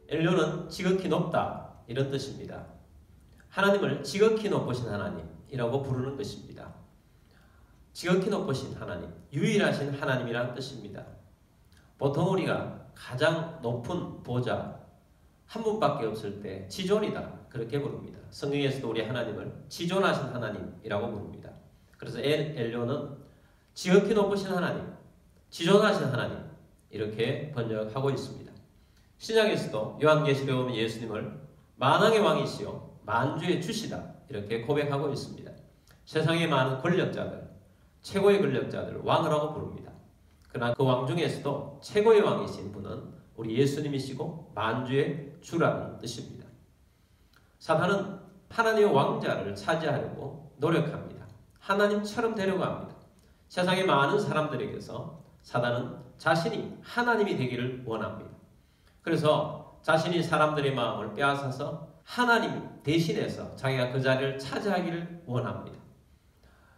엘요는 지극히 높다 이런 뜻입니다. 하나님을 지극히 높으신 하나님이라고 부르는 것입니다. 지극히 높으신 하나님, 유일하신 하나님이라는 뜻입니다. 보통 우리가 가장 높은 보좌 한 분밖에 없을 때 지존이다 그렇게 부릅니다. 성경에서도 우리 하나님을 지존하신 하나님이라고 부릅니다. 그래서 엘요는 지극히 높으신 하나님, 지존하신 하나님 이렇게 번역하고 있습니다. 신약에서도 요한계시록에 보면 예수님을 만왕의 왕이시요 만주의 주시다 이렇게 고백하고 있습니다. 세상의 많은 권력자들, 최고의 권력자들 왕이라고 부릅니다. 그러나 그 왕 중에서도 최고의 왕이신 분은 우리 예수님이시고 만주의 주라는 뜻입니다. 사탄은 하나님의 왕자를 차지하려고 노력합니다. 하나님처럼 되려고 합니다. 세상의 많은 사람들에게서 사탄은 자신이 하나님이 되기를 원합니다. 그래서 자신이 사람들의 마음을 빼앗아서 하나님 대신해서 자기가 그 자리를 차지하기를 원합니다.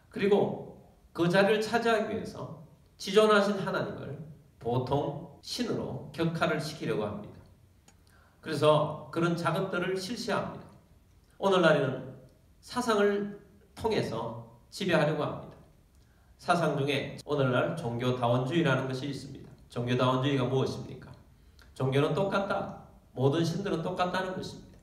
그리고 그 자리를 차지하기 위해서 지존하신 하나님을 보통 신으로 격하를 시키려고 합니다. 그래서 그런 작업들을 실시합니다. 오늘날에는 사상을 통해서 지배하려고 합니다. 사상 중에 오늘날 종교다원주의라는 것이 있습니다. 종교다원주의가 무엇입니까? 종교는 똑같다. 모든 신들은 똑같다는 것입니다.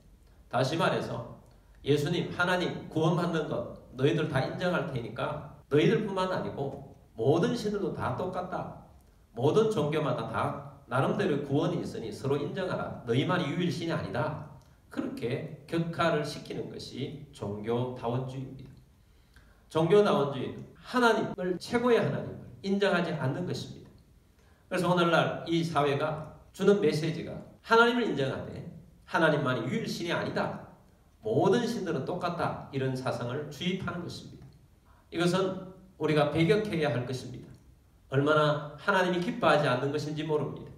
다시 말해서 예수님, 하나님 구원받는 것 너희들 다 인정할 테니까 너희들뿐만 아니고 모든 신들도 다 똑같다. 모든 종교마다 다 나름대로 구원이 있으니 서로 인정하라. 너희만이 유일신이 아니다. 그렇게 격하를 시키는 것이 종교다원주의입니다. 종교다원주의는 하나님을 최고의 하나님을 인정하지 않는 것입니다. 그래서 오늘날 이 사회가 주는 메시지가 하나님을 인정하되 하나님만이 유일신이 아니다. 모든 신들은 똑같다. 이런 사상을 주입하는 것입니다. 이것은 우리가 배격해야 할 것입니다. 얼마나 하나님이 기뻐하지 않는 것인지 모릅니다.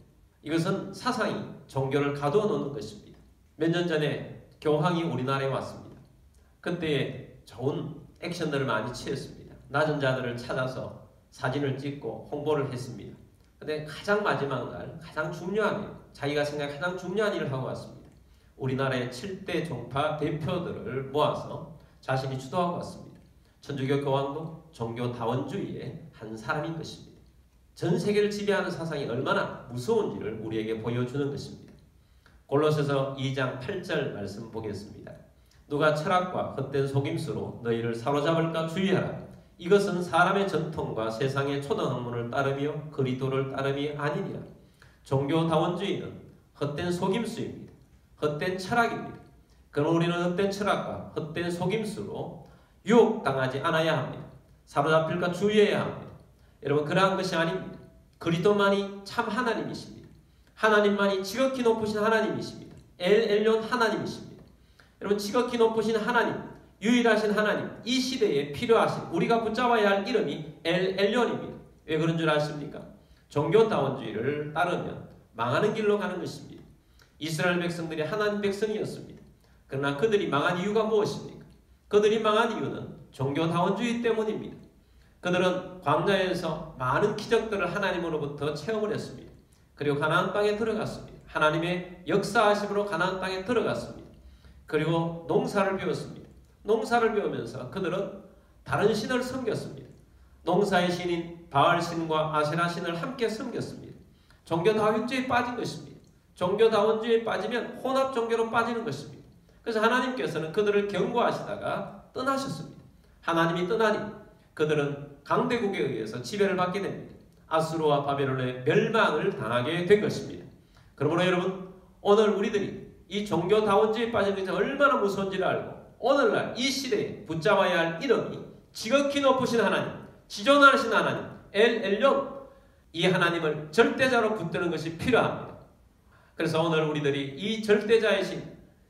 이것은 사상이 종교를 가두어 놓는 것입니다. 몇 년 전에 교황이 우리나라에 왔습니다. 그때 좋은 액션들을 많이 취했습니다. 낮은 자들을 찾아서 사진을 찍고 홍보를 했습니다. 근데 가장 마지막 날 가장 중요한 일, 자기가 생각한 가장 중요한 일을 하고 왔습니다. 우리나라의 7대 종파 대표들을 모아서 자신이 주도하고 왔습니다. 천주교 교황도 종교다원주의의 한 사람인 것입니다. 전 세계를 지배하는 사상이 얼마나 무서운지를 우리에게 보여주는 것입니다. 골로새서 2장 8절 말씀 보겠습니다. 누가 철학과 헛된 속임수로 너희를 사로잡을까 주의하라. 이것은 사람의 전통과 세상의 초등학문을 따르며 그리스도를 따름이 아니니라. 종교다원주의는 헛된 속임수입니다. 헛된 철학입니다. 그럼 우리는 헛된 철학과 헛된 속임수로 유혹당하지 않아야 합니다. 사로잡힐까 주의해야 합니다. 여러분 그러한 것이 아닙니다. 그리스도만이 참 하나님이십니다. 하나님만이 지극히 높으신 하나님이십니다. 엘yon 하나님이십니다. 여러분 지극히 높으신 하나님, 유일하신 하나님, 이 시대에 필요하신 우리가 붙잡아야 할 이름이 엘ion입니다. 왜 그런 줄 아십니까? 종교다원주의를 따르면 망하는 길로 가는 것입니다. 이스라엘 백성들이 하나님 백성이었습니다. 그러나 그들이 망한 이유가 무엇입니까? 그들이 망한 이유는 종교다원주의 때문입니다. 그들은 광야에서 많은 기적들을 하나님으로부터 체험을 했습니다. 그리고 가나안 땅에 들어갔습니다. 하나님의 역사하심으로 가나안 땅에 들어갔습니다. 그리고 농사를 배웠습니다. 농사를 배우면서 그들은 다른 신을 섬겼습니다. 농사의 신인 바알신과 아세라 신을 함께 섬겼습니다. 종교다원주의에 빠진 것입니다. 종교다원주의에 빠지면 혼합 종교로 빠지는 것입니다. 그래서 하나님께서는 그들을 경고하시다가 떠나셨습니다. 하나님이 떠나니 그들은 강대국에 의해서 지배를 받게 됩니다. 아수르와 바벨론의 멸망을 당하게 된 것입니다. 그러므로 여러분 오늘 우리들이 이 종교다원주의에 빠진 것이 얼마나 무서운지를 알고 오늘날 이 시대에 붙잡아야 할 이름이 지극히 높으신 하나님, 지존하신 하나님, 엘yon, 이 하나님을 절대자로 붙드는 것이 필요합니다. 그래서 오늘 우리들이 이 절대자이신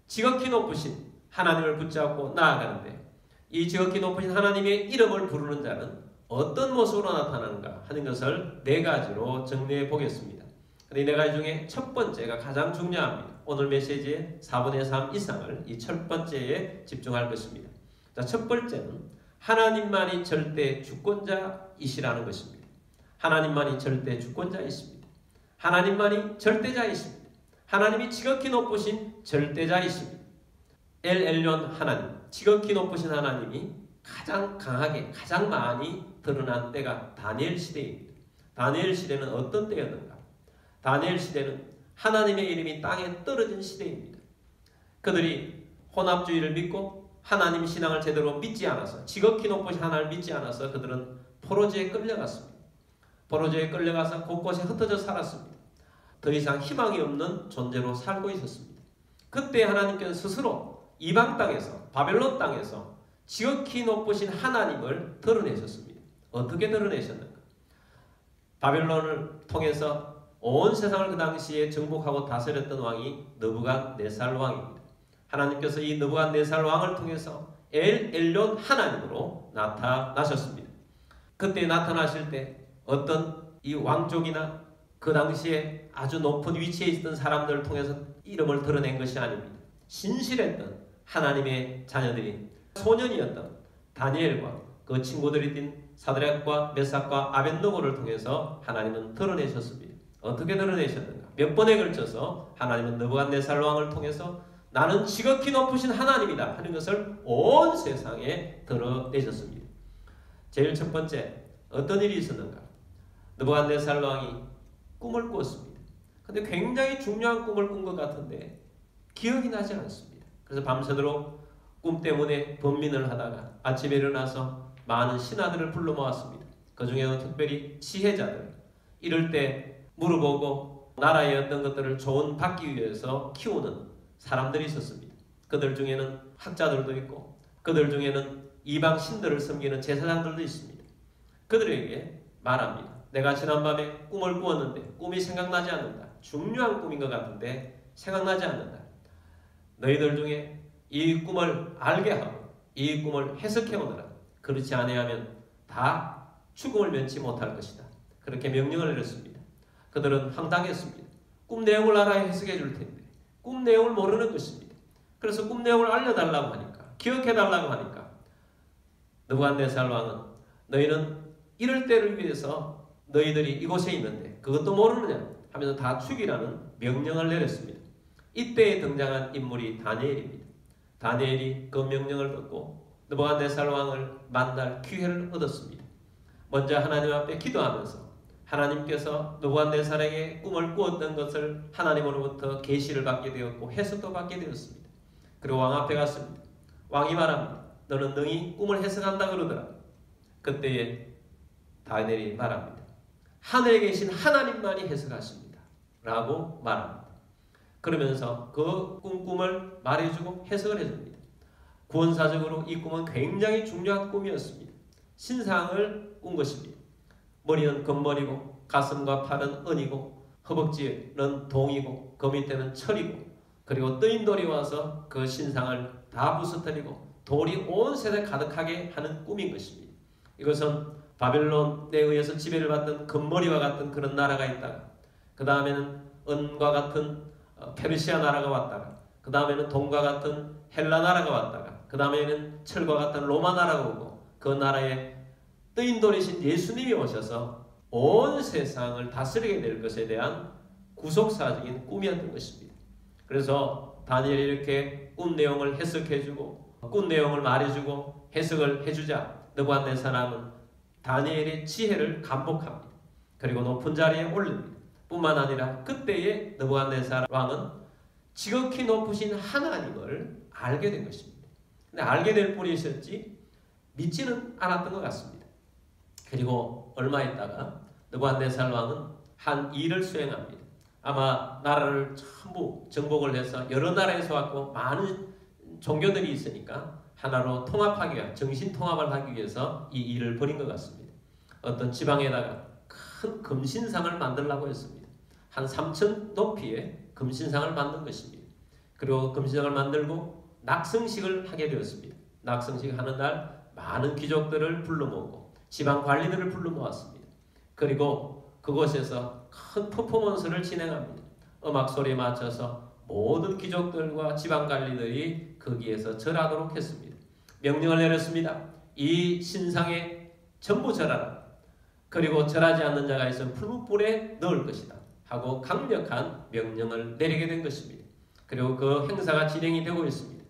지극히 높으신 하나님을 붙잡고 나아가는데 이 지극히 높으신 하나님의 이름을 부르는 자는 어떤 모습으로 나타나는가 하는 것을 4가지로 정리해 보겠습니다. 이 4가지 중에 첫 번째가 가장 중요합니다. 오늘 메시지의 4분의 3 이상을 이 첫 번째에 집중할 것입니다. 자, 첫 번째는 하나님만이 절대 주권자이시라는 것입니다. 하나님만이 절대 주권자이십니다. 하나님만이 절대자이십니다. 하나님이 지극히 높으신 절대자이십니다. 엘 엘yon 하나님, 지극히 높으신 하나님이 가장 강하게 가장 많이 드러난 때가 다니엘 시대입니다. 다니엘 시대는 어떤 때였는가? 다니엘 시대는 하나님의 이름이 땅에 떨어진 시대입니다. 그들이 혼합주의를 믿고 하나님 신앙을 제대로 믿지 않아서, 지극히 높으신 하나님을 믿지 않아서 그들은 포로지에 끌려갔습니다. 포로지에 끌려가서 곳곳에 흩어져 살았습니다. 더 이상 희망이 없는 존재로 살고 있었습니다. 그때 하나님께서 스스로 이방 땅에서, 바벨론 땅에서 지극히 높으신 하나님을 드러내셨습니다. 어떻게 드러내셨는가? 바벨론을 통해서 온 세상을 그 당시에 정복하고 다스렸던 왕이 느부갓네살 왕입니다. 하나님께서 이 느부갓네살 왕을 통해서 엘 엘yon 하나님으로 나타나셨습니다. 그때 나타나실 때 어떤 이 왕족이나 그 당시에 아주 높은 위치에 있던 사람들을 통해서 이름을 드러낸 것이 아닙니다. 신실했던 하나님의 자녀들이 소년이었던 다니엘과 그 친구들이 뛴 사드락과 메삭과 아벳느고를 통해서 하나님은 드러내셨습니다. 어떻게 드러내셨는가? 몇 번에 걸쳐서 하나님은 느부갓네살 왕을 통해서 나는 지극히 높으신 하나님이다 하는 것을 온 세상에 드러내셨습니다. 제일 첫 번째, 어떤 일이 있었는가? 느부갓네살 왕이 꿈을 꾸었습니다. 근데 굉장히 중요한 꿈을 꾼 것 같은데 기억이 나지 않습니다. 그래서 밤새도록 꿈 때문에 번민을 하다가 아침에 일어나서 많은 신하들을 불러 모았습니다. 그 중에는 특별히 지혜자들, 이럴 때 물어보고 나라의 어떤 것들을 조언 받기 위해서 키우는 사람들이 있었습니다. 그들 중에는 학자들도 있고 그들 중에는 이방 신들을 섬기는 제사장들도 있습니다. 그들에게 말합니다. 내가 지난밤에 꿈을 꾸었는데 꿈이 생각나지 않는다. 중요한 꿈인 것 같은데 생각나지 않는다. 너희들 중에 이 꿈을 알게 하고 이 꿈을 해석해 오너라. 그렇지 아니하면 다 죽음을 면치 못할 것이다. 그렇게 명령을 내렸습니다. 그들은 황당했습니다. 꿈 내용을 알아야 해석해 줄 텐데 꿈 내용을 모르는 것입니다. 그래서 꿈 내용을 알려달라고 하니까, 기억해달라고 하니까 느부갓네살 왕은 너희는 이럴 때를 위해서 너희들이 이곳에 있는데 그것도 모르느냐 하면서 다 죽이라는 명령을 내렸습니다. 이때에 등장한 인물이 다니엘입니다. 다니엘이 그 명령을 듣고 느부갓네살 왕을 만날 기회를 얻었습니다. 먼저 하나님 앞에 기도하면서 하나님께서 느부갓네살에게 꿈을 꾸었던 것을 하나님으로부터 계시를 받게 되었고 해석도 받게 되었습니다. 그리고 왕 앞에 갔습니다. 왕이 말합니다. 너는 능히 꿈을 해석한다 그러더라. 그때에 다니엘이 말합니다. 하늘에 계신 하나님만이 해석하십니다. 라고 말합니다. 그러면서 그 꿈을 말해주고 해석을 해줍니다. 구원사적으로 이 꿈은 굉장히 중요한 꿈이었습니다. 신상을 꾼 것입니다. 머리는 금머리고 가슴과 팔은 은이고 허벅지는 동이고 그 밑에는 철이고 그리고 뜨인 돌이 와서 그 신상을 다 부서뜨리고 돌이 온 세상에 가득하게 하는 꿈인 것입니다. 이것은 바벨론에 의해서 지배를 받던 금머리와 같은 그런 나라가 있다가 그 다음에는 은과 같은 페르시아 나라가 왔다가 그 다음에는 동과 같은 헬라 나라가 왔다가 그 다음에는 철과 같은 로마 나라가 오고 그 나라에 뜨인 돌이신 예수님이 오셔서 온 세상을 다스리게 될 것에 대한 구속사적인 꿈이었던 것입니다. 그래서 다니엘이 이렇게 꿈 내용을 해석해주고 꿈 내용을 말해주고 해석을 해주자 느부갓네살은 다니엘의 지혜를 감복합니다. 그리고 높은 자리에 올립니다. 뿐만 아니라 그때의 느부갓네살 왕은 지극히 높으신 하나님을 알게 된 것입니다. 근데 알게 될 뿐이셨지 믿지는 않았던 것 같습니다. 그리고 얼마 있다가 느부갓네살 왕은 한 일을 수행합니다. 아마 나라를 전부 정복을 해서 여러 나라에서 왔고 많은 종교들이 있으니까 하나로 통합하기 위해 정신 통합을 하기 위해서 이 일을 벌인 것 같습니다. 어떤 지방에다가 큰 금신상을 만들려고 했습니다. 한 3천 높이의 금신상을 만든 것입니다. 그리고 금신상을 만들고 낙성식을 하게 되었습니다. 낙성식 하는 날 많은 귀족들을 불러 모으고 지방 관리들을 불러 모았습니다. 그리고 그곳에서 큰 퍼포먼스를 진행합니다. 음악 소리에 맞춰서 모든 귀족들과 지방 관리들이 거기에서 절하도록 했습니다. 명령을 내렸습니다. 이 신상에 전부 절하라. 그리고 절하지 않는 자가 있으면 풀무불에 넣을 것이다. 하고 강력한 명령을 내리게 된 것입니다. 그리고 그 행사가 진행이 되고 있습니다.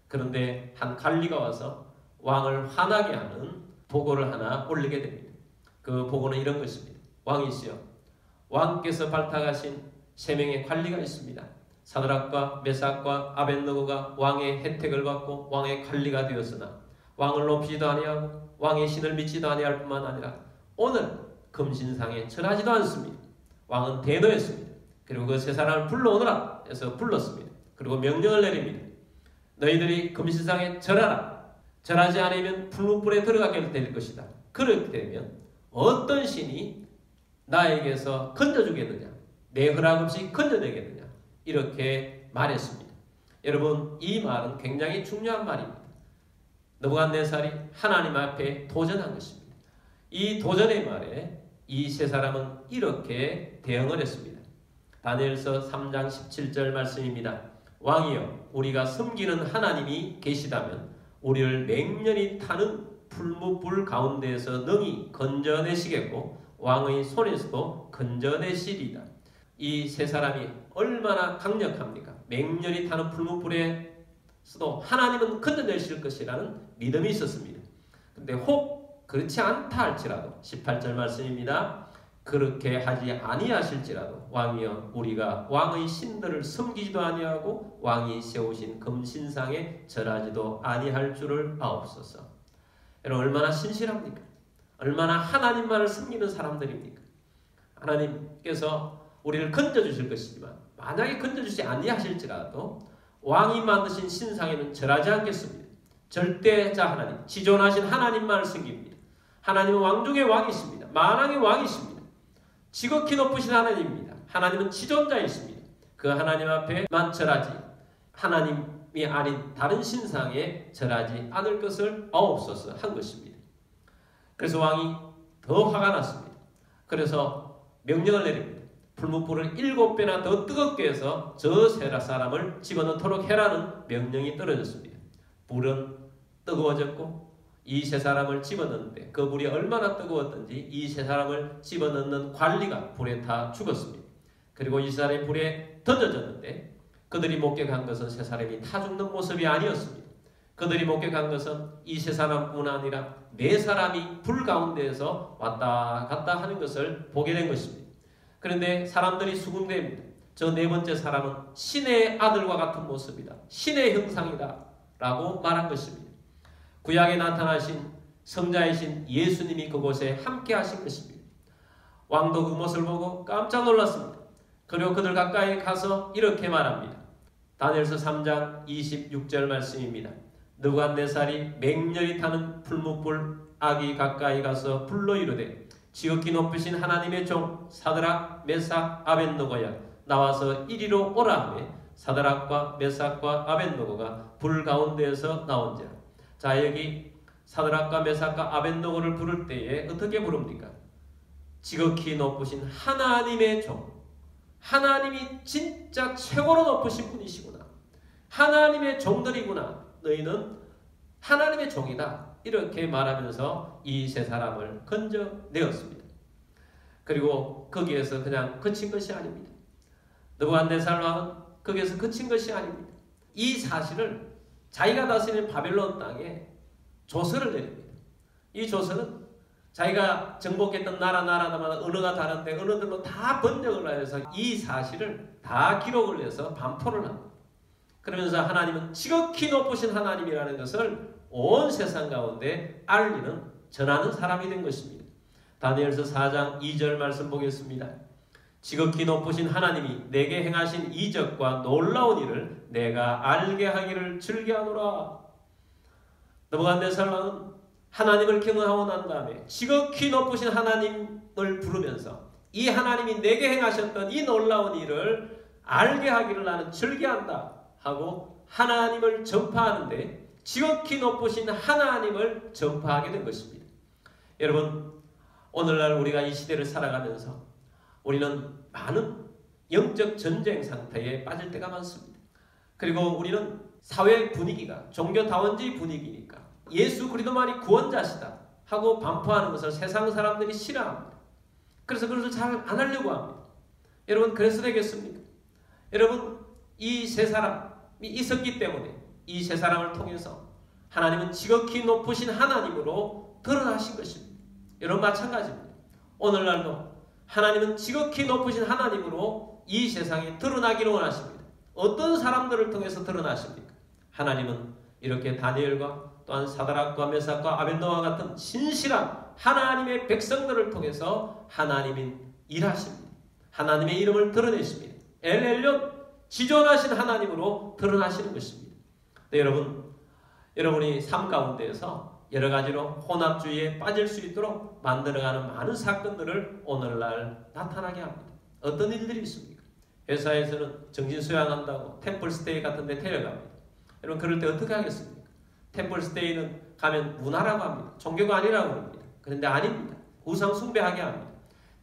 그런데 한 관리가 와서 왕을 화나게 하는 보고를 하나 올리게 됩니다. 그 보고는 이런 것입니다. 왕이시여, 왕께서 발탁하신 3명의 관리가 있습니다. 사드락과 메삭과 아벳느고가 왕의 혜택을 받고 왕의 관리가 되었으나 왕을 높이지도 아니하고 왕의 신을 믿지도 아니할 뿐만 아니라 오늘 금신상에 절하지도 않습니다. 왕은 대노했습니다. 그리고 그 3사람을 불러오너라 해서 불렀습니다. 그리고 명령을 내립니다. 너희들이 금신상에 절하라. 절하지 않으면 풀무불에 들어가게 될 것이다. 그렇게 되면 어떤 신이 나에게서 건져주겠느냐, 내 허락 없이 건져내겠느냐, 이렇게 말했습니다. 여러분, 이 말은 굉장히 중요한 말입니다. 느부갓네살이 하나님 앞에 도전한 것입니다. 이 도전의 말에 이 3사람은 이렇게 대응을 했습니다. 다니엘서 3장 17절 말씀입니다. 왕이여, 우리가 섬기는 하나님이 계시다면 우리를 맹렬히 타는 풀무불 가운데에서 능히 건져내시겠고 왕의 손에서도 건져내시리이다. 이 3사람이 얼마나 강력합니까? 맹렬히 타는 풀무불에서도 하나님은 건져내실 것이라는 믿음이 있었습니다. 그런데 혹 그렇지 않다 할지라도 18절 말씀입니다. 그렇게 하지 아니하실지라도 왕이여, 우리가 왕의 신들을 섬기지도 아니하고 왕이 세우신 금신상에 절하지도 아니할 줄을 아옵소서. 여러분, 얼마나 신실합니까? 얼마나 하나님만을 섬기는 사람들입니까? 하나님께서 우리를 건져주실 것이지만 만약에 건져주지 아니하실지라도 왕이 만드신 신상에는 절하지 않겠습니다. 절대자 하나님, 지존하신 하나님만을 섬깁니다. 하나님은 왕 중의 왕이십니다. 만왕의 왕이십니다. 지극히 높으신 하나님입니다. 하나님은 지존자이십니다. 그 하나님 앞에만 절하지 하나님이 아닌 다른 신상에 절하지 않을 것을 아옵소서 한 것입니다. 그래서 왕이 더 화가 났습니다. 그래서 명령을 내립니다. 풀무불을 7배나 더 뜨겁게 해서 저 3사람을 집어넣도록 해라는 명령이 떨어졌습니다. 불은 뜨거워졌고 이 3사람을 집어넣는데 그 불이 얼마나 뜨거웠던지 이 3사람을 집어넣는 관리가 불에 타 죽었습니다. 그리고 이 사람이 불에 던져졌는데 그들이 목격한 것은 3사람이 타 죽는 모습이 아니었습니다. 그들이 목격한 것은 이 3사람뿐 아니라 4사람이 불 가운데에서 왔다 갔다 하는 것을 보게 된 것입니다. 그런데 사람들이 수군대입니다. 저 4번째 사람은 신의 아들과 같은 모습이다. 신의 형상이다 라고 말한 것입니다. 구약에 나타나신 성자이신 예수님이 그곳에 함께 하신 것입니다. 왕도 그 모습을 보고 깜짝 놀랐습니다. 그리고 그들 가까이 가서 이렇게 말합니다. 다니엘서 3장 26절 말씀입니다. 느부갓네살이 맹렬히 타는 풀무불 아기 가까이 가서 불러 이르되 지극히 높으신 하나님의 종 사드락 메삭 아벳느고야 나와서 이리로 오라 하매 사드락과 메삭과 아벳느고가 불 가운데에서 나온지라. 자, 여기 사드락과 메삭과 아벳느고를 부를 때에 어떻게 부릅니까? 지극히 높으신 하나님의 종, 하나님이 진짜 최고로 높으신 분이시구나, 하나님의 종들이구나, 너희는 하나님의 종이다, 이렇게 말하면서 이 3사람을 건져내었습니다. 그리고 거기에서 그냥 그친 것이 아닙니다. 느부갓네살 왕은 거기에서 그친 것이 아닙니다. 이 사실을 자기가 다스리는 바벨론 땅에 조서를 내립니다. 이 조서는 자기가 정복했던 나라마다 언어가 다른데 언어들로 다 번역을 해서 이 사실을 다 기록을 해서 반포를 합니다. 그러면서 하나님은 지극히 높으신 하나님이라는 것을 온 세상 가운데 알리는, 전하는 사람이 된 것입니다. 다니엘서 4장 2절 말씀 보겠습니다. 지극히 높으신 하나님이 내게 행하신 이적과 놀라운 일을 내가 알게 하기를 즐겨하노라. 느부갓네살 왕은 하나님을 경외하고 난 다음에 지극히 높으신 하나님을 부르면서 이 하나님이 내게 행하셨던 이 놀라운 일을 알게 하기를 나는 즐겨한다 하고 하나님을 전파하는데 지극히 높으신 하나님을 전파하게 된 것입니다. 여러분, 오늘날 우리가 이 시대를 살아가면서 우리는 많은 영적 전쟁 상태에 빠질 때가 많습니다. 그리고 우리는 사회 분위기가 종교다원주의 분위기니까 예수 그리스도만이 구원자시다 하고 반포하는 것을 세상 사람들이 싫어합니다. 그래서 그것을 잘 안 하려고 합니다. 여러분 그래서 되겠습니까? 여러분 이 세 사람이 있었기 때문에 이 세 사람을 통해서 하나님은 지극히 높으신 하나님으로 드러나신 것입니다. 여러분 마찬가지입니다. 오늘날도 하나님은 지극히 높으신 하나님으로 이 세상에 드러나기를 원하십니다. 어떤 사람들을 통해서 드러나십니까? 하나님은 이렇게 다니엘과 또한 사드락과 메삭과 아벤노와 같은 신실한 하나님의 백성들을 통해서 하나님이 일하십니다. 하나님의 이름을 드러내십니다. 엘엘yon 지존하신 하나님으로 드러나시는 것입니다. 네, 여러분이 삶 가운데에서 여러 가지로 혼합주의에 빠질 수 있도록 만들어가는 많은 사건들을 오늘날 나타나게 합니다. 어떤 일들이 있습니까? 회사에서는 정신 수양한다고 템플스테이 같은 데 데려갑니다. 여러분 그럴 때 어떻게 하겠습니까? 템플스테이는 가면 문화라고 합니다. 종교가 아니라고 합니다. 그런데 아닙니다. 우상 숭배하게 합니다.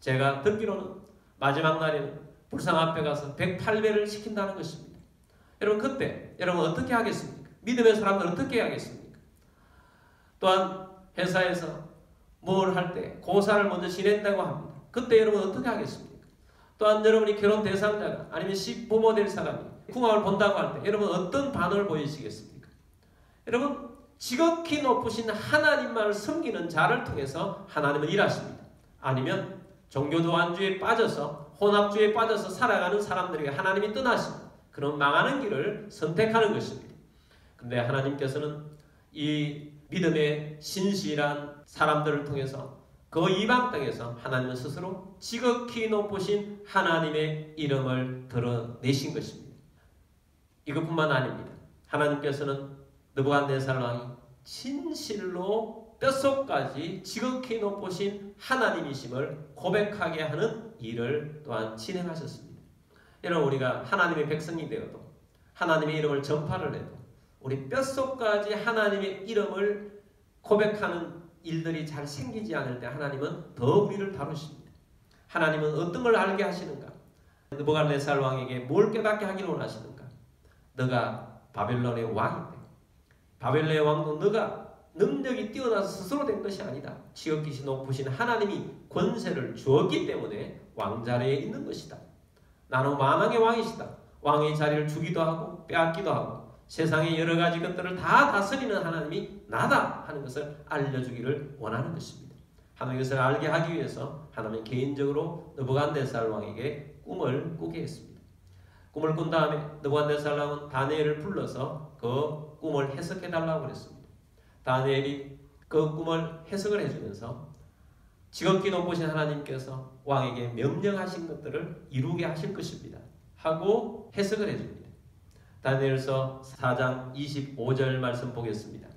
제가 듣기로는 마지막 날에는 불상 앞에 가서 108배를 시킨다는 것입니다. 여러분 그때 여러분 어떻게 하겠습니까? 믿음의 사람들은 어떻게 하겠습니까? 또한 회사에서 뭘 할 때 고사를 먼저 지낸다고 합니다. 그때 여러분 어떻게 하겠습니까? 또한 여러분이 결혼 대상자가 아니면 시부모 될 사람이 궁합을 본다고 할 때 여러분 어떤 반응을 보이시겠습니까? 여러분 지극히 높으신 하나님만을 섬기는 자를 통해서 하나님은 일하십니다. 아니면 종교도안주에 빠져서 혼합주의에 빠져서 살아가는 사람들에게 하나님이 떠나십니다. 그런 망하는 길을 선택하는 것입니다. 그런데 하나님께서는 이 믿음의 신실한 사람들을 통해서 그 이방 땅에서 하나님은 스스로 지극히 높으신 하나님의 이름을 드러내신 것입니다. 이것뿐만 아닙니다. 하나님께서는 느부갓네살 왕이 진실로 뼛속까지 지극히 높으신 하나님이심을 고백하게 하는 일을 또한 진행하셨습니다. 여러분 우리가 하나님의 백성이 되어도 하나님의 이름을 전파를 해도 우리 뼛속까지 하나님의 이름을 고백하는 일들이 잘 생기지 않을 때 하나님은 더 우리를 다루십니다. 하나님은 어떤 걸 알게 하시는가? 느부갓네살 왕에게 뭘 깨닫게 하기를 원하시는가? 너가 바벨론의 왕인데 바벨론의 왕도 너가 능력이 뛰어나서 스스로 된 것이 아니다. 지극히 높으신 하나님이 권세를 주었기 때문에 왕자리에 있는 것이다. 나는 만왕의 왕이시다. 왕의 자리를 주기도 하고 빼앗기도 하고 세상의 여러 가지 것들을 다 다스리는 하나님이 나다 하는 것을 알려주기를 원하는 것입니다. 하나님 이것을 알게 하기 위해서 하나님은 개인적으로 느부갓네살 왕에게 꿈을 꾸게 했습니다. 꿈을 꾼 다음에 느부갓네살 왕은 다니엘을 불러서 그 꿈을 해석해달라고 그랬습니다. 다니엘이 그 꿈을 해석을 해주면서 지극히 높으신 하나님께서 왕에게 명령하신 것들을 이루게 하실 것입니다. 하고 해석을 해줍니다. 다니엘서 4장 25절 말씀 보겠습니다.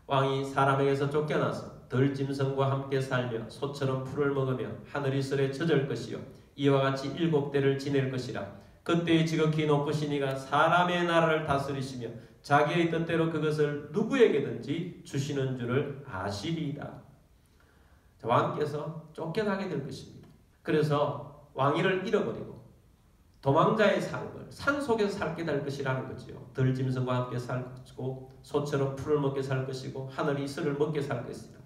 왕이 사람에게서 쫓겨나서 들짐승과 함께 살며 소처럼 풀을 먹으며 하늘이 설에 젖을 것이요 이와 같이 7대를 지낼 것이라. 그때의 지극히 높으신 이가 사람의 나라를 다스리시며 자기의 뜻대로 그것을 누구에게든지 주시는 줄을 아시리이다. 왕께서 쫓겨나게 될 것입니다. 그래서 왕위를 잃어버리고 도망자의 삶을 산속에서 살게 될 것이라는 거지요. 들짐승과 함께 살 것이고 소처럼 풀을 먹게 살 것이고 하늘이 이슬을 먹게 살 것이다.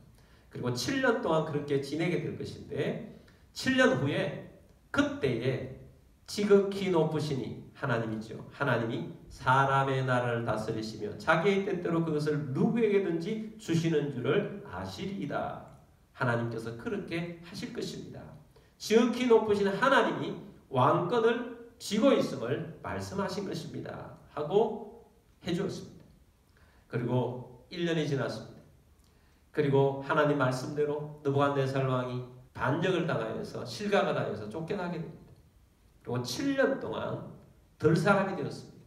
그리고 7년 동안 그렇게 지내게 될 것인데 7년 후에 그때에 지극히 높으시니 하나님이죠. 하나님이 사람의 나라를 다스리시며 자기의 뜻대로 그것을 누구에게든지 주시는 줄을 아시리이다. 하나님께서 그렇게 하실 것입니다. 지극히 높으신 하나님이 왕권을 쥐고 있음을 말씀하신 것입니다. 하고 해주었습니다. 그리고 1년이 지났습니다. 그리고 하나님 말씀대로 느부갓네살 왕이 반역을 당하여서 실각을 당해서 쫓겨나게 됩니다. 그리고 7년 동안 덜 사람이 되었습니다.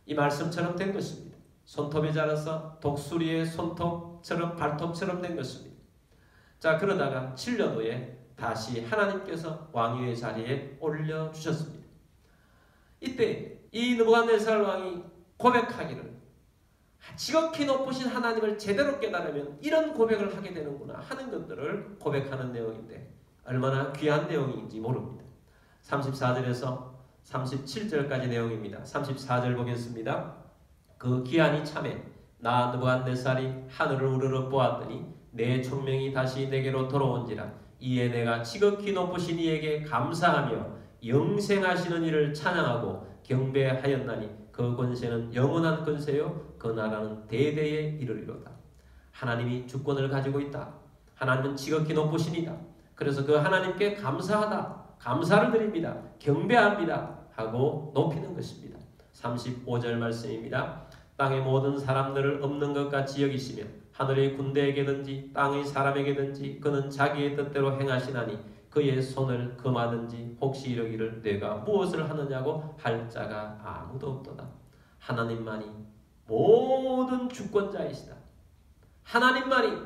이 말씀처럼 된 것입니다. 손톱이 자라서 독수리의 손톱처럼 발톱처럼 된 것입니다. 자, 그러다가 7년 후에 다시 하나님께서 왕위의 자리에 올려주셨습니다. 이때 이 느부갓네살 왕이 고백하기를 지극히 높으신 하나님을 제대로 깨달으면 이런 고백을 하게 되는구나 하는 것들을 고백하는 내용인데 얼마나 귀한 내용인지 모릅니다. 34절에서 37절까지 내용입니다. 34절 보겠습니다. 그 기한이 참에 나 느부갓네살이 하늘을 우러러 보았더니 내 총명이 다시 내게로 돌아온지라. 이에 내가 지극히 높으신 이에게 감사하며 영생하시는 이를 찬양하고 경배하였나니 그 권세는 영원한 권세요 그 나라는 대대에 이르리로다. 하나님이 주권을 가지고 있다. 하나님은 지극히 높으시니다. 그래서 그 하나님께 감사하다, 감사를 드립니다, 경배합니다 하고 높이는 것입니다. 35절 말씀입니다. 땅의 모든 사람들을 없는 것 같이 여기시며 하늘의 군대에게든지 땅의 사람에게든지 그는 자기의 뜻대로 행하시나니 그의 손을 금하든지 혹시 이러기를 내가 무엇을 하느냐고 할 자가 아무도 없도다. 하나님만이 모든 주권자이시다. 하나님만이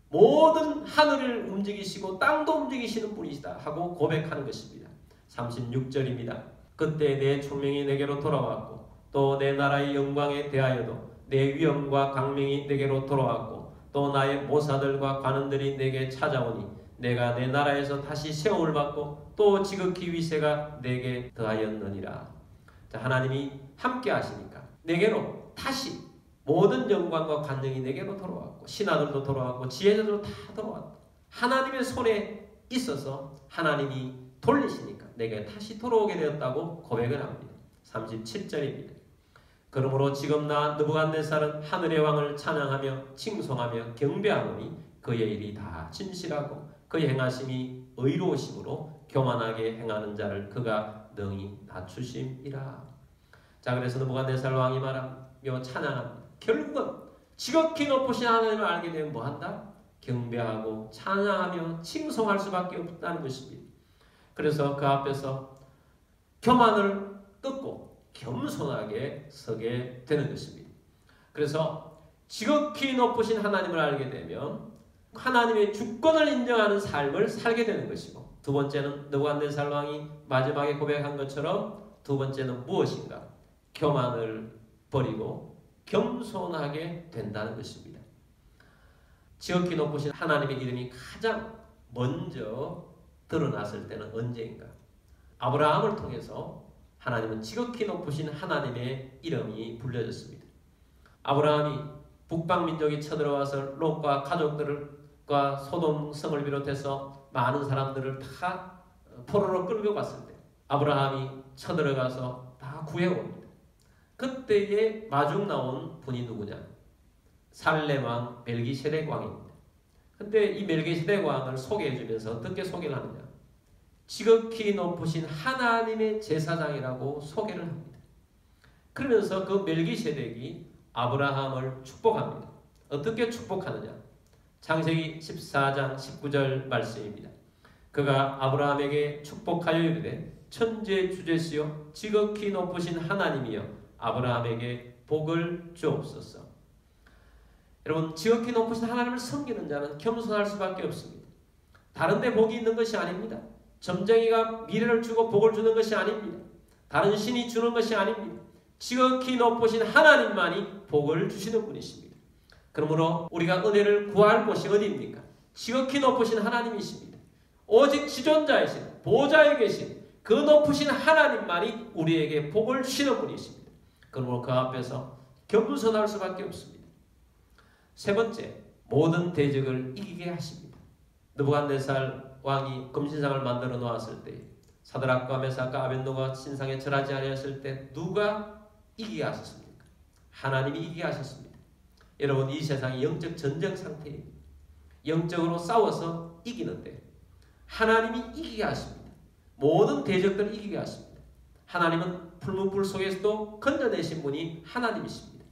모든 하늘을 움직이시고 땅도 움직이시는 분이시다 하고 고백하는 것입니다. 36절입니다. 그때 내 총명이 내게로 돌아왔고 또 내 나라의 영광에 대하여도 내 위엄과 강명이 내게로 돌아왔고 또 나의 모사들과 관원들이 내게 찾아오니 내가 내 나라에서 다시 세움을 받고 또 지극히 위세가 내게 더하였느니라. 자, 하나님이 함께 하시니까 내게로 다시 모든 영광과 관능이 내게로 돌아왔고 신하들도 돌아왔고 지혜자들도 다 돌아왔고 하나님의 손에 있어서 하나님이 돌리시니까 내게 다시 돌아오게 되었다고 고백을 합니다. 37절입니다. 그러므로 지금 나 느부갓네살은 하늘의 왕을 찬양하며 칭송하며 경배하노니 그의 일이 다 진실하고 그의 행하심이 의로우심으로 교만하게 행하는 자를 그가 능히 낮추심이라. 자, 그래서 느부갓네살 왕이 말하며 찬양합니다. 결국은 지극히 높으신 하나님을 알게 되면 뭐한다? 경배하고 찬양하며 칭송할 수밖에 없다는 것입니다. 그래서 그 앞에서 교만을 끊고 겸손하게 서게 되는 것입니다. 그래서 지극히 높으신 하나님을 알게 되면 하나님의 주권을 인정하는 삶을 살게 되는 것이고, 두 번째는 느부갓네살 왕이 마지막에 고백한 것처럼 두 번째는 무엇인가? 교만을 버리고 겸손하게 된다는 것입니다. 지극히 높으신 하나님의 이름이 가장 먼저 드러났을 때는 언제인가? 아브라함을 통해서 하나님은 지극히 높으신 하나님의 이름이 불려졌습니다. 아브라함이 북방 민족이 쳐들어와서 롯과 가족들과 소돔 성을 비롯해서 많은 사람들을 다 포로로 끌고 갔을 때 아브라함이 쳐들어가서 다 구해옵니다. 그때에 마중 나온 분이 누구냐? 살렘 왕 멜기세덱 왕입니다. 근데 이 멜기세덱 왕을 소개해주면서 어떻게 소개를 하느냐? 지극히 높으신 하나님의 제사장이라고 소개를 합니다. 그러면서 그 멜기세덱이 아브라함을 축복합니다. 어떻게 축복하느냐? 창세기 14장 19절 말씀입니다. 그가 아브라함에게 축복하여 이르되 천지의 주제시요 지극히 높으신 하나님이여 아브라함에게 복을 주옵소서. 여러분, 지극히 높으신 하나님을 섬기는 자는 겸손할 수밖에 없습니다. 다른 데 복이 있는 것이 아닙니다. 점쟁이가 미래를 주고 복을 주는 것이 아닙니다. 다른 신이 주는 것이 아닙니다. 지극히 높으신 하나님만이 복을 주시는 분이십니다. 그러므로 우리가 은혜를 구할 곳이 어디입니까? 지극히 높으신 하나님이십니다. 오직 지존자이신 보좌에 계신 그 높으신 하나님만이 우리에게 복을 주시는 분이십니다. 그러므로 그 앞에서 겸손할 수밖에 없습니다. 세 번째, 모든 대적을 이기게 하십니다. 느부갓네살 왕이 금신상을 만들어 놓았을 때 사드락과 메삭과 아벳노가 신상에 절하지 아니하였을 때 누가 이기게 하셨습니까? 하나님이 이기게 하셨습니다. 여러분, 이 세상이 영적 전쟁 상태입니다. 영적으로 싸워서 이기는데 하나님이 이기게 하십니다. 모든 대적들을 이기게 하십니다. 하나님은 풀무불 속에서도 건져내신 분이 하나님이십니다.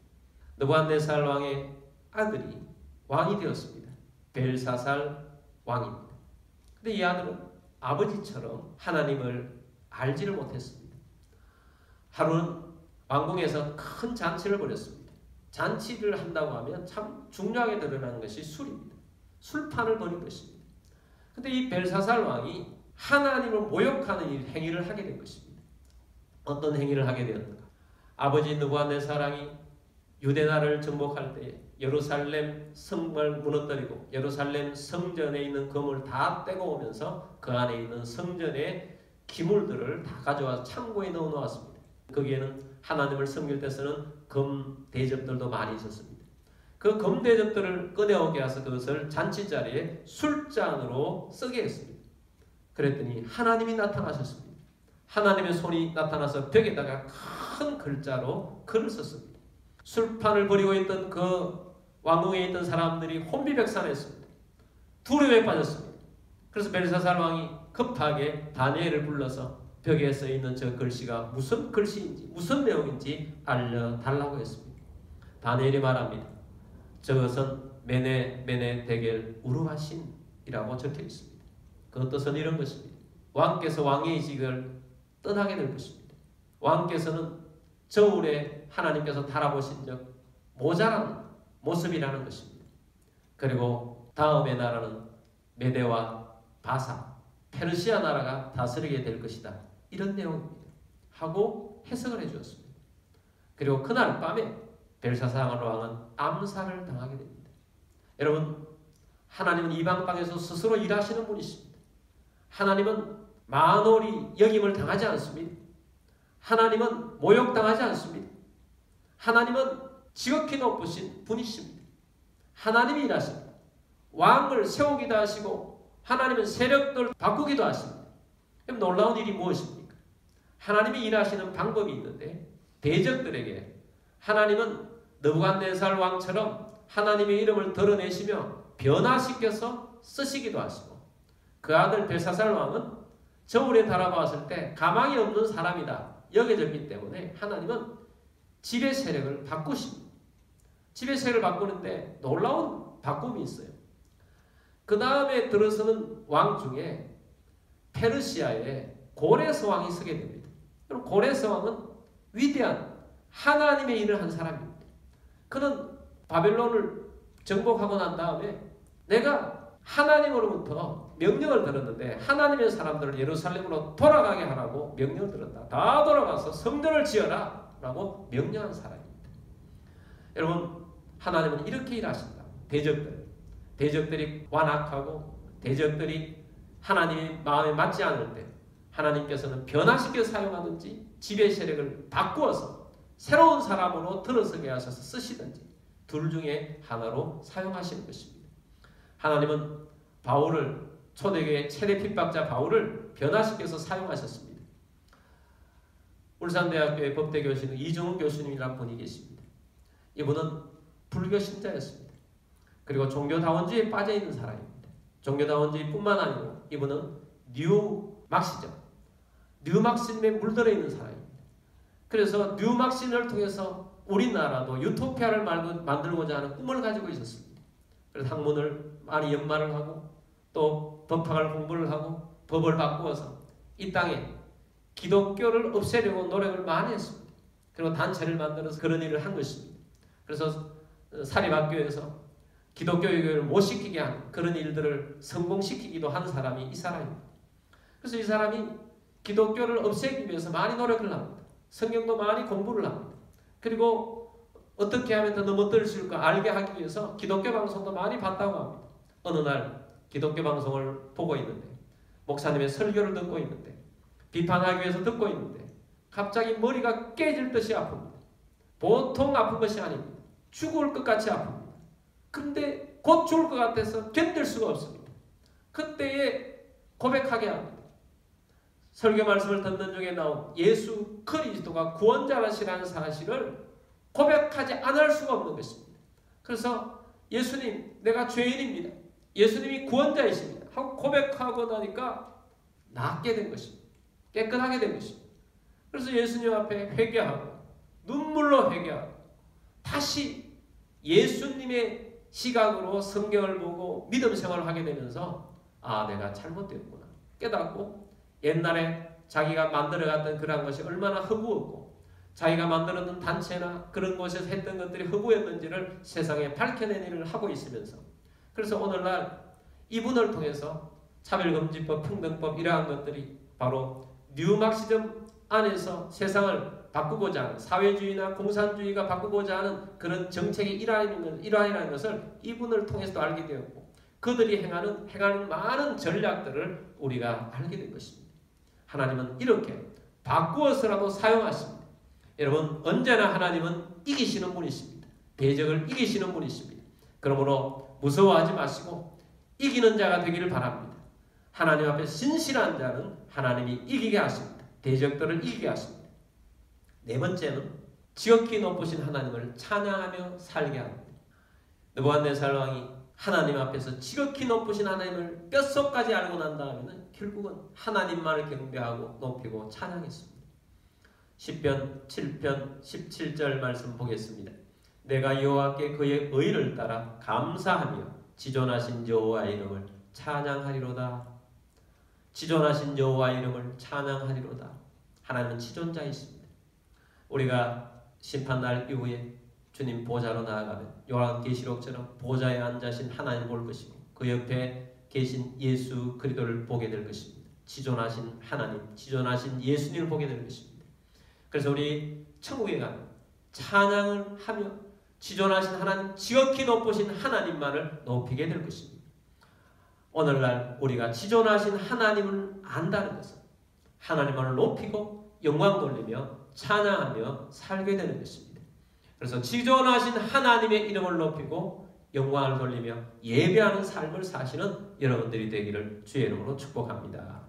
느부갓네살 왕의 아들이 왕이 되었습니다. 벨사살 왕입니다. 근데 이 아들은 아버지처럼 하나님을 알지를 못했습니다. 하루는 왕궁에서 큰 잔치를 벌였습니다. 잔치를 한다고 하면 참 중요하게 드러나는 것이 술입니다. 술판을 벌인 것입니다. 근데 이 벨사살 왕이 하나님을 모욕하는 행위를 하게 된 것입니다. 어떤 행위를 하게 되었는가? 아버지 느부갓네살이 유대나라를 정복할 때에 예루살렘 성을 무너뜨리고 예루살렘 성전에 있는 금을 다 떼고 오면서 그 안에 있는 성전의 기물들을 다 가져와서 창고에 넣어 놓았습니다. 거기에는 하나님을 섬길 때 쓰는 금 대접들도 많이 있었습니다. 그 금 대접들을 꺼내오게 해서 그것을 잔치 자리에 술잔으로 쓰게 했습니다. 그랬더니 하나님이 나타나셨습니다. 하나님의 손이 나타나서 벽에다가 큰 글자로 글을 썼습니다. 술판을 벌이고 있던 그 왕궁에 있던 사람들이 혼비백산했습니다. 두려움에 빠졌습니다. 그래서 벨사살 왕이 급하게 다니엘을 불러서 벽에 써 있는 저 글씨가 무슨 글씨인지 무슨 내용인지 알려달라고 했습니다. 다니엘이 말합니다. 저것은 메네 데겔 우르하신이라고 적혀 있습니다. 그 뜻은 이런 것입니다. 왕께서 왕의 직을 떠나게 될 것입니다. 왕께서는 저울에 하나님께서 달아보신 적 모자란 모습이라는 것입니다. 그리고 다음의 나라는 메대와 바사, 페르시아 나라가 다스리게 될 것이다. 이런 내용입니다. 하고 해석을 해주었습니다. 그리고 그날 밤에 벨사살 왕은 암살을 당하게 됩니다. 여러분, 하나님은 이방 땅에서 스스로 일하시는 분이십니다. 하나님은 만홀히 여김을 당하지 않습니다. 하나님은 모욕당하지 않습니다. 하나님은 지극히 높으신 분이십니다. 하나님이 일하십니다. 왕을 세우기도 하시고 하나님은 세력들을 바꾸기도 하십니다. 그럼 놀라운 일이 무엇입니까? 하나님이 일하시는 방법이 있는데 대적들에게 하나님은 느부갓네살 왕처럼 하나님의 이름을 드러내시며 변화시켜서 쓰시기도 하시고 그 아들 벨사살 왕은 저울에 달아봤을 때 가망이 없는 사람이다 여겨졌기 때문에 하나님은 지배 세력을 바꾸십니다. 지배 세력을 바꾸는데 놀라운 바꿈이 있어요. 그 다음에 들어서는 왕 중에 페르시아의 고레스 왕이 서게 됩니다. 그럼 고레스 왕은 위대한 하나님의 일을 한 사람입니다. 그는 바벨론을 정복하고 난 다음에 내가 하나님으로부터 명령을 들었는데 하나님의 사람들을 예루살렘으로 돌아가게 하라고 명령을 들었다. 다 돌아가서 성전을 지어라 라고 명령한 사람입니다. 여러분, 하나님은 이렇게 일하신다. 대적들이 완악하고 대적들이 하나님의 마음에 맞지 않을 때 하나님께서는 변화시켜 사용하든지 지배 세력을 바꾸어서 새로운 사람으로 들어서게 하셔서 쓰시든지 둘 중에 하나로 사용하시는 것입니다. 하나님은 바울을 초대교회 최대 핍박자 바울을 변화시켜서 사용하셨습니다. 울산대학교의 법대 교수는 이종훈 교수님이라는 분이 계십니다. 이분은 불교 신자였습니다. 그리고 종교다원주의에 빠져있는 사람입니다. 종교다원주의뿐만 아니고 이분은 뉴막신에 물들어 있는 사람입니다. 그래서 뉴막신을 통해서 우리나라도 유토피아를 만들고자 하는 꿈을 가지고 있었습니다. 그래서 학문을 많이 연마를 하고 또 법학을 공부를 하고 법을 바꾸어서 이 땅에 기독교를 없애려고 노력을 많이 했습니다. 그리고 단체를 만들어서 그런 일을 한 것입니다. 그래서 사립학교에서 기독교 교육을 못 시키게 하는 그런 일들을 성공시키기도 한 사람이 이 사람입니다. 그래서 이 사람이 기독교를 없애기 위해서 많이 노력을 합니다. 성경도 많이 공부를 합니다. 그리고 어떻게 하면 더 넘어뜨릴 수 있을까 알게 하기 위해서 기독교 방송도 많이 봤다고 합니다. 어느 날 기독교 방송을 보고 있는데 목사님의 설교를 듣고 있는데 비판하기 위해서 듣고 있는데 갑자기 머리가 깨질 듯이 아픕니다. 보통 아픈 것이 아닙니다. 죽을 것 같이 아픕니다. 그런데 곧 죽을 것 같아서 견딜 수가 없습니다. 그때에 고백하게 합니다. 설교 말씀을 듣는 중에 나온 예수 그리스도가 구원자라시라는 사실을 고백하지 않을 수가 없는 것입니다. 그래서 예수님, 내가 죄인입니다. 예수님이 구원자이십니다. 하고 고백하고 나니까 낫게 된 것입니다. 깨끗하게 된 것입니다. 그래서 예수님 앞에 회개하고 눈물로 회개하고 다시 예수님의 시각으로 성경을 보고 믿음 생활을 하게 되면서 아, 내가 잘못됐구나 깨닫고 옛날에 자기가 만들어갔던 그런 것이 얼마나 허구었고 자기가 만들었던 단체나 그런 곳에서 했던 것들이 허구였는지를 세상에 밝혀낸 일을 하고 있으면서 그래서 오늘날 이분을 통해서 차별금지법, 평등법 이러한 것들이 바로 뉴막시즘 안에서 세상을 바꾸고자 하는 사회주의나 공산주의가 바꾸고자 하는 그런 정책의 일환이라는 것을 이분을 통해서도 알게 되었고 그들이 행하는 많은 전략들을 우리가 알게 된 것입니다. 하나님은 이렇게 바꾸어서라도 사용하십니다. 여러분, 언제나 하나님은 이기시는 분이십니다. 대적을 이기시는 분이십니다. 그러므로 무서워하지 마시고 이기는 자가 되기를 바랍니다. 하나님 앞에 신실한 자는 하나님이 이기게 하십니다. 대적들을 이기게 하십니다. 네 번째는 지극히 높으신 하나님을 찬양하며 살게 합니다. 느부갓네살 왕이 하나님 앞에서 지극히 높으신 하나님을 뼛속까지 알고 난 다음에는 결국은 하나님만을 경배하고 높이고 찬양했습니다. 시편 7편 17절 말씀 보겠습니다. 내가 여호와께 그의 의를 따라 감사하며 지존하신 여호와의 이름을 찬양하리로다. 지존하신 여호와의 이름을 찬양하리로다. 하나님은 지존자이십니다. 우리가 심판날 이후에 주님 보좌로 나아가면 요한계시록처럼 보좌에 앉으신 하나님 볼 것이고 그 옆에 계신 예수 그리스도를 보게 될 것입니다. 지존하신 하나님, 지존하신 예수님을 보게 될 것입니다. 그래서 우리 천국에 가면 찬양을 하며 지존하신 하나님, 지극히 높으신 하나님만을 높이게 될 것입니다. 오늘날 우리가 지존하신 하나님을 안다는 것은 하나님만을 높이고 영광 돌리며 찬양하며 살게 되는 것입니다. 그래서 지존하신 하나님의 이름을 높이고 영광을 돌리며 예배하는 삶을 사시는 여러분들이 되기를 주의 이름으로 축복합니다.